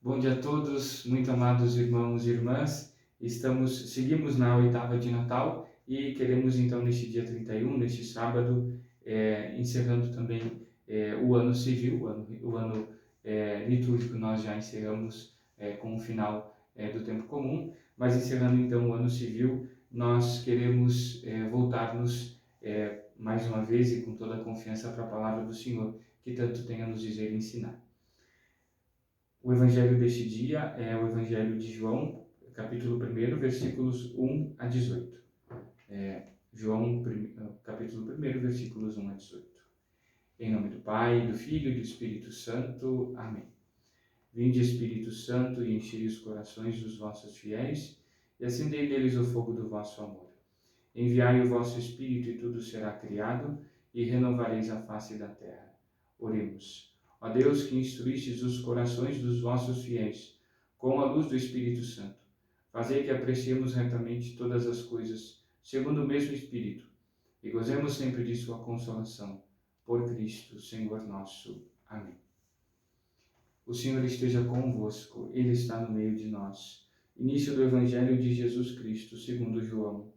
Bom dia a todos, muito amados irmãos e irmãs. Seguimos na oitava de Natal e queremos então neste dia 31, neste sábado, encerrando também o ano civil, o ano litúrgico nós já encerramos com o final do tempo comum, mas encerrando então o ano civil, nós queremos voltar-nos mais uma vez e com toda a confiança para a palavra do Senhor, que tanto tem a nos dizer e ensinar. O evangelho deste dia é o evangelho de João, capítulo 1, versículos 1 a 18. João, capítulo 1, versículos 1 a 18. Em nome do Pai, do Filho e do Espírito Santo. Amém. Vinde, Espírito Santo, e enchei os corações dos vossos fiéis, e acendei neles o fogo do vosso amor. Enviai o vosso Espírito, e tudo será criado, e renovareis a face da terra. Oremos. Ó Deus, que instruístes os corações dos vossos fiéis, com a luz do Espírito Santo, fazei que apreciemos retamente todas as coisas, segundo o mesmo Espírito, e gozemos sempre de sua consolação. Por Cristo, Senhor nosso. Amém. O Senhor esteja convosco, Ele está no meio de nós. Início do Evangelho de Jesus Cristo, segundo João.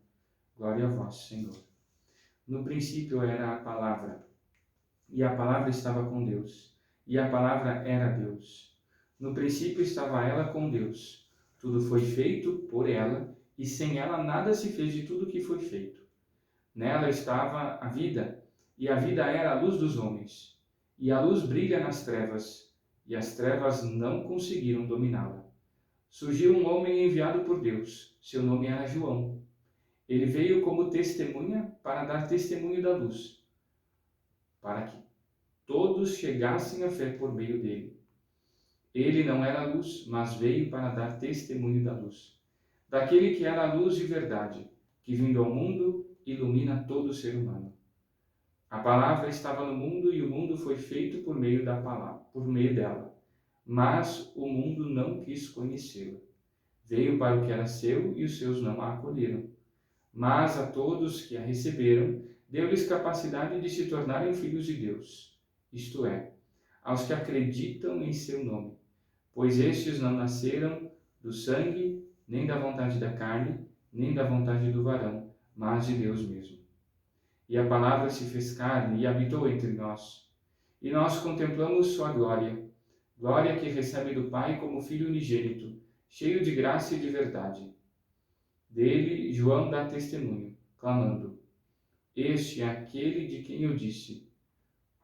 Glória a vós, Senhor. No princípio era a palavra, e a palavra estava com Deus, e a palavra era Deus. No princípio estava ela com Deus. Tudo foi feito por ela, e sem ela nada se fez de tudo que foi feito. Nela estava a vida, e a vida era a luz dos homens. E a luz brilha nas trevas, e as trevas não conseguiram dominá-la. Surgiu um homem enviado por Deus. Seu nome era João. Ele veio como testemunha para dar testemunho da luz, para que todos chegassem à fé por meio dele. Ele não era a luz, mas veio para dar testemunho da luz, daquele que era a luz de verdade, que vindo ao mundo ilumina todo ser humano. A palavra estava no mundo e o mundo foi feito por meio da palavra, por meio dela, mas o mundo não quis conhecê-la. Veio para o que era seu e os seus não a acolheram. Mas a todos que a receberam, deu-lhes capacidade de se tornarem filhos de Deus, isto é, aos que acreditam em seu nome, pois estes não nasceram do sangue, nem da vontade da carne, nem da vontade do varão, mas de Deus mesmo. E a palavra se fez carne e habitou entre nós, e nós contemplamos sua glória, glória que recebe do Pai como Filho unigênito, cheio de graça e de verdade. Dele, João dá testemunho, clamando: Este é aquele de quem eu disse: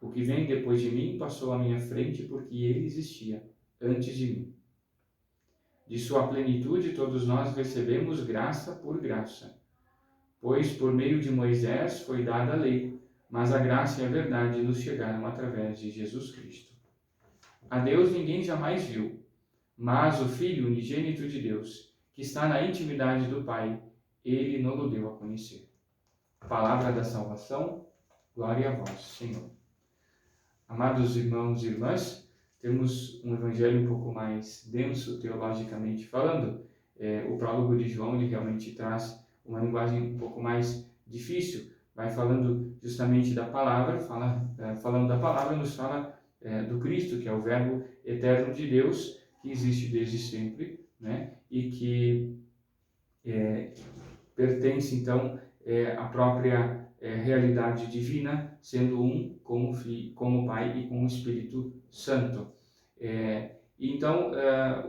O que vem depois de mim passou à minha frente, porque ele existia antes de mim. De sua plenitude todos nós recebemos graça por graça. Pois por meio de Moisés foi dada a lei, mas a graça e a verdade nos chegaram através de Jesus Cristo. A Deus ninguém jamais viu, mas o Filho unigênito de Deus, que está na intimidade do Pai, ele nos deu a conhecer. Palavra da salvação, glória a vós, Senhor. Amados irmãos e irmãs, temos um evangelho um pouco mais denso teologicamente falando. O prólogo de João ele realmente traz uma linguagem um pouco mais difícil. Vai falando justamente da palavra, falando da palavra, nos fala do Cristo, que é o Verbo eterno de Deus, que existe desde sempre, né? E que pertence então à própria realidade divina, sendo um como Pai e com o Espírito Santo. Então,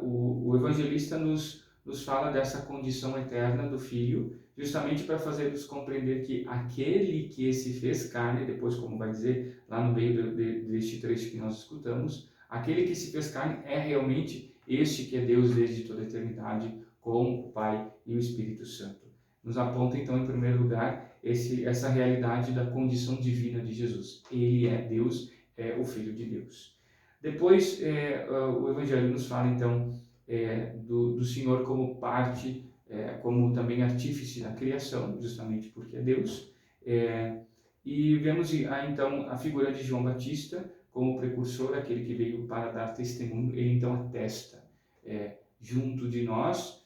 o evangelista nos fala dessa condição eterna do Filho, justamente para fazer-nos compreender que aquele que se fez carne, depois como vai dizer lá no meio deste trecho que nós escutamos, aquele que se fez carne é realmente este que é Deus desde toda a eternidade, com o Pai e o Espírito Santo. Nos aponta então em primeiro lugar essa realidade da condição divina de Jesus. Ele é Deus, é o Filho de Deus. Depois o Evangelho nos fala então do Senhor como parte, como também artífice da criação, justamente porque é Deus. E vemos então a figura de João Batista como precursor, aquele que veio para dar testemunho. Ele então atesta junto de nós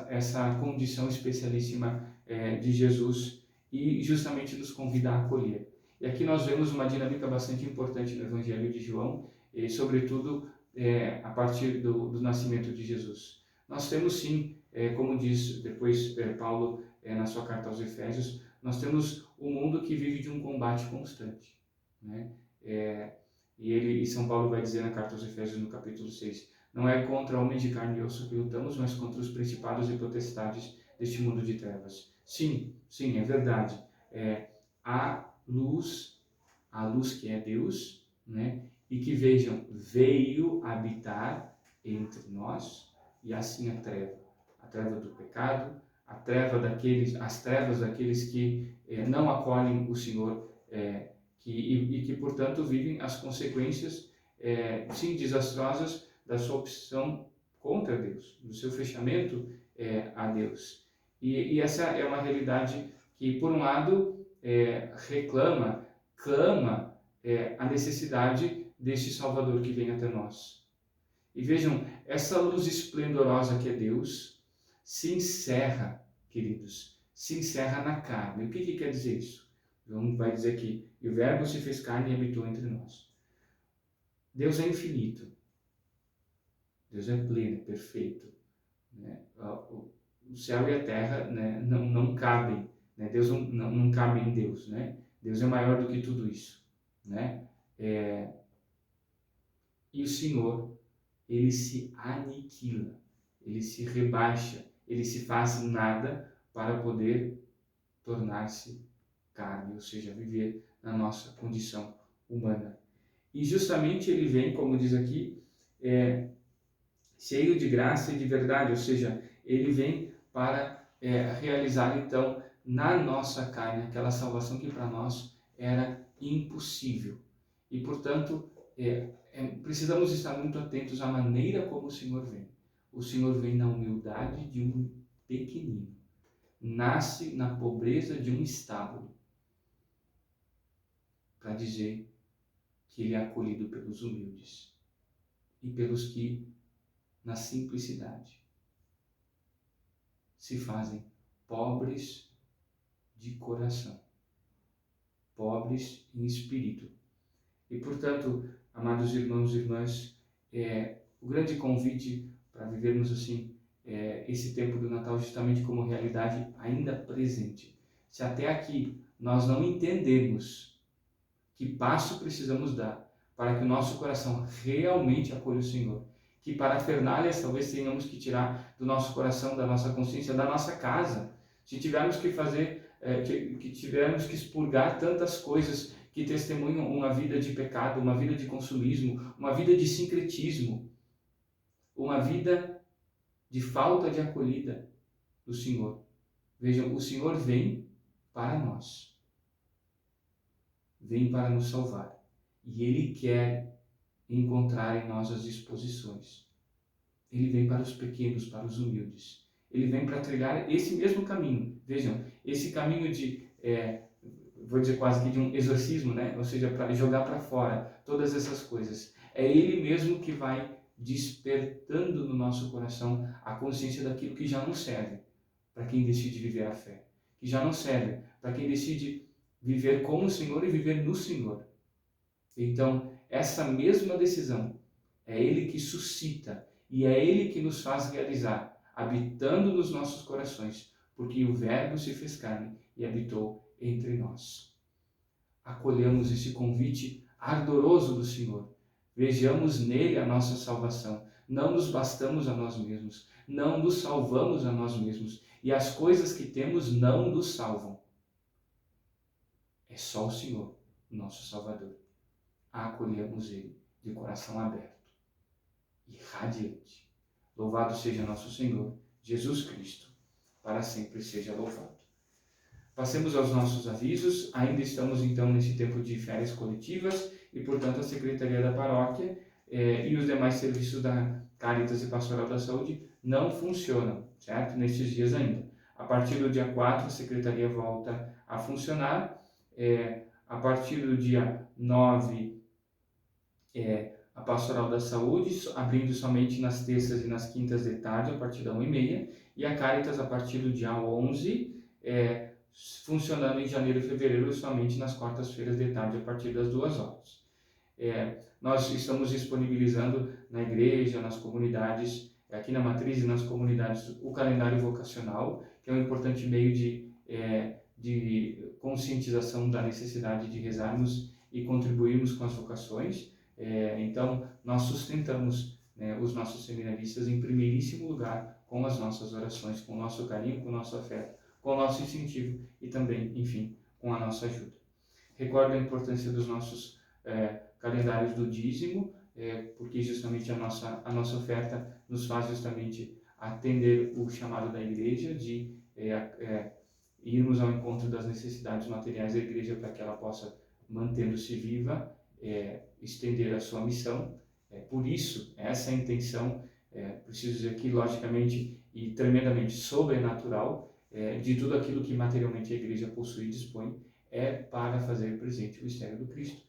essa condição especialíssima de Jesus e justamente nos convida a acolher. E aqui nós vemos uma dinâmica bastante importante no Evangelho de João, sobretudo a partir do nascimento de Jesus. Nós temos sim, como diz depois Paulo na sua carta aos Efésios, nós temos um mundo que vive de um combate constante, né? E São Paulo vai dizer na carta aos Efésios, no capítulo 6, não é contra homens de carne e osso que lutamos, mas contra os principados e potestades deste mundo de trevas. Sim, sim, é verdade. A luz que é Deus, né? E que vejam, veio habitar entre nós, e assim a treva do pecado, as trevas daqueles que não acolhem o Senhor, que portanto vivem as consequências, sim, desastrosas da sua opção contra Deus, do seu fechamento a Deus. E essa é uma realidade que, por um lado, clama a necessidade deste Salvador que vem até nós. E vejam, essa luz esplendorosa que é Deus se encerra, queridos, se encerra na carne. O que quer dizer isso? João vai dizer aqui, e o Verbo se fez carne e habitou entre nós. Deus é infinito. Deus é pleno, perfeito. Né? O céu e a terra, né, não cabem. Né? Deus não cabe em Deus. Né? Deus é maior do que tudo isso. Né? E o Senhor, ele se aniquila, ele se rebaixa, ele se faz nada para poder tornar-se carne, ou seja, viver na nossa condição humana. E justamente ele vem, como diz aqui, cheio de graça e de verdade, ou seja, ele vem para realizar então na nossa carne aquela salvação que para nós era impossível. E portanto, precisamos estar muito atentos à maneira como o Senhor vem. O Senhor vem na humildade de um pequenino, nasce na pobreza de um estábulo, para dizer que ele é acolhido pelos humildes e pelos que, na simplicidade, se fazem pobres de coração, pobres em espírito. E, portanto, amados irmãos e irmãs, o grande convite para vivermos assim esse tempo do Natal justamente como realidade ainda presente. Se até aqui nós não entendemos que passo precisamos dar para que o nosso coração realmente acolha o Senhor, que parafernálias talvez tenhamos que tirar do nosso coração, da nossa consciência, da nossa casa, se tivermos que fazer, que tivermos que expurgar tantas coisas que testemunham uma vida de pecado, uma vida de consumismo, uma vida de sincretismo, uma vida de falta de acolhida do Senhor. Vejam, o Senhor vem para nós, vem para nos salvar, e Ele quer encontrar em nós as disposições. Ele vem para os pequenos, para os humildes. Ele vem para trilhar esse mesmo caminho. Vejam, esse caminho de, vou dizer quase que de um exorcismo, né? Ou seja, para jogar para fora todas essas coisas. É Ele mesmo que vai despertando no nosso coração a consciência daquilo que já não serve para quem decide viver a fé. Que já não serve para quem decide viver com o Senhor e viver no Senhor. Então, essa mesma decisão é Ele que suscita e é Ele que nos faz realizar, habitando nos nossos corações, porque o Verbo se fez carne e habitou entre nós. Acolhamos esse convite ardoroso do Senhor. Vejamos nele a nossa salvação. Não nos bastamos a nós mesmos, não nos salvamos a nós mesmos, e as coisas que temos não nos salvam. É só o Senhor, nosso Salvador. Acolhemos Ele de coração aberto e radiante. Louvado seja nosso Senhor, Jesus Cristo, para sempre seja louvado. Passemos aos nossos avisos. Ainda estamos então nesse tempo de férias coletivas e, portanto, a Secretaria da Paróquia e os demais serviços da Caritas e Pastoral da Saúde não funcionam, certo? Nestes dias ainda. A partir do dia 4, a Secretaria volta a funcionar. A partir do dia 9, a Pastoral da Saúde, abrindo somente nas terças e nas quintas de tarde, a partir da 1h30, e a Caritas, a partir do dia 11, funcionando em janeiro e fevereiro, somente nas quartas-feiras de tarde, a partir das 2 horas. Nós estamos disponibilizando na igreja, nas comunidades, aqui na Matriz e nas comunidades, o calendário vocacional, que é um importante meio de conscientização da necessidade de rezarmos e contribuirmos com as vocações. Então, nós sustentamos, né, os nossos seminaristas em primeiríssimo lugar com as nossas orações, com o nosso carinho, com o nosso afeto, com o nosso incentivo e também, enfim, com a nossa ajuda. Recordo a importância dos nossos calendários do dízimo, porque justamente a nossa oferta nos faz justamente atender o chamado da igreja de irmos ao encontro das necessidades materiais da igreja para que ela possa, mantendo-se viva, estender a sua missão. Por isso, essa é a intenção, preciso dizer aqui, logicamente e tremendamente sobrenatural, de tudo aquilo que materialmente a igreja possui e dispõe, para fazer presente o mistério do Cristo.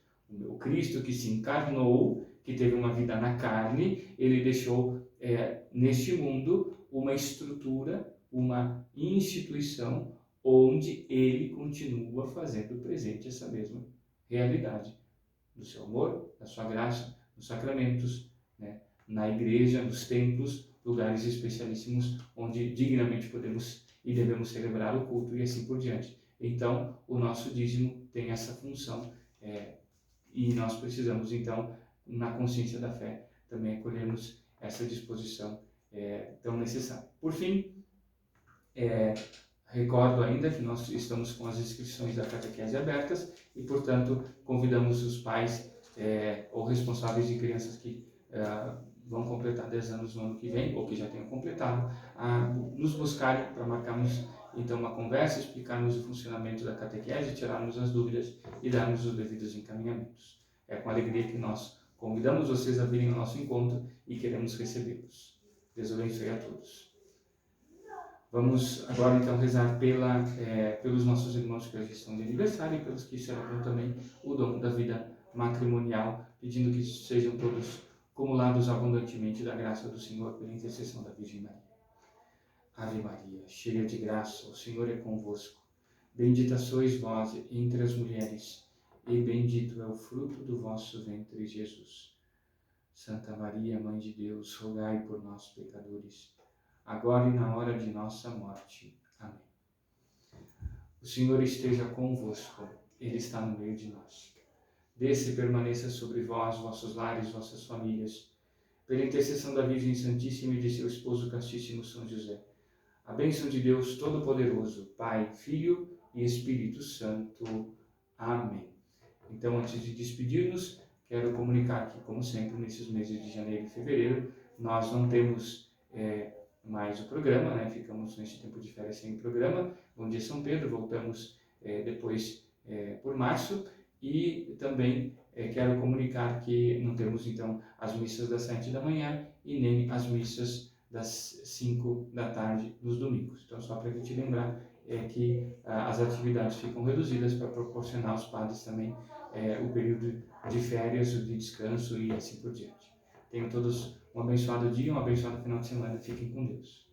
O Cristo que se encarnou, que teve uma vida na carne, ele deixou neste mundo uma estrutura, uma instituição, onde ele continua fazendo presente essa mesma realidade do seu amor, da sua graça, nos sacramentos, né, na igreja, nos templos, lugares especialíssimos onde dignamente podemos e devemos celebrar o culto e assim por diante. Então, o nosso dízimo tem essa função e nós precisamos, então, na consciência da fé, também acolhermos essa disposição tão necessária. Por fim, recordo ainda que nós estamos com as inscrições da catequese abertas e, portanto, convidamos os pais ou responsáveis de crianças que vão completar 10 anos no ano que vem, ou que já tenham completado, a nos buscarem para marcarmos então uma conversa, explicarmos o funcionamento da catequese, tirarmos as dúvidas e darmos os devidos encaminhamentos. É com alegria que nós convidamos vocês a virem ao nosso encontro e queremos recebê-los. Deus abençoe a todos. Vamos agora então rezar pelos nossos irmãos que hoje estão de aniversário e pelos que celebram também o dom da vida matrimonial, pedindo que sejam todos acumulados abundantemente da graça do Senhor pela intercessão da Virgem Maria. Ave Maria, cheia de graça, o Senhor é convosco. Bendita sois vós entre as mulheres, e bendito é o fruto do vosso ventre, Jesus. Santa Maria, Mãe de Deus, rogai por nós, pecadores, agora e na hora de nossa morte. Amém. O Senhor esteja convosco, Ele está no meio de nós. Desça e permaneça sobre vós, vossos lares, vossas famílias, pela intercessão da Virgem Santíssima e de seu esposo castíssimo São José. A bênção de Deus Todo-Poderoso, Pai, Filho e Espírito Santo. Amém. Então, antes de despedir-nos, quero comunicar que, como sempre, nesses meses de janeiro e fevereiro, nós não temos mais o programa, né? Ficamos neste tempo de férias sem programa. Bom dia, São Pedro. Voltamos depois por março. E também quero comunicar que não temos, então, as missas das 7 da manhã e nem as missas das 5 da tarde nos domingos. Então, só para te lembrar que as atividades ficam reduzidas para proporcionar aos padres também o período de férias, de descanso e assim por diante. Tenham todos um abençoado dia, um abençoado final de semana. Fiquem com Deus.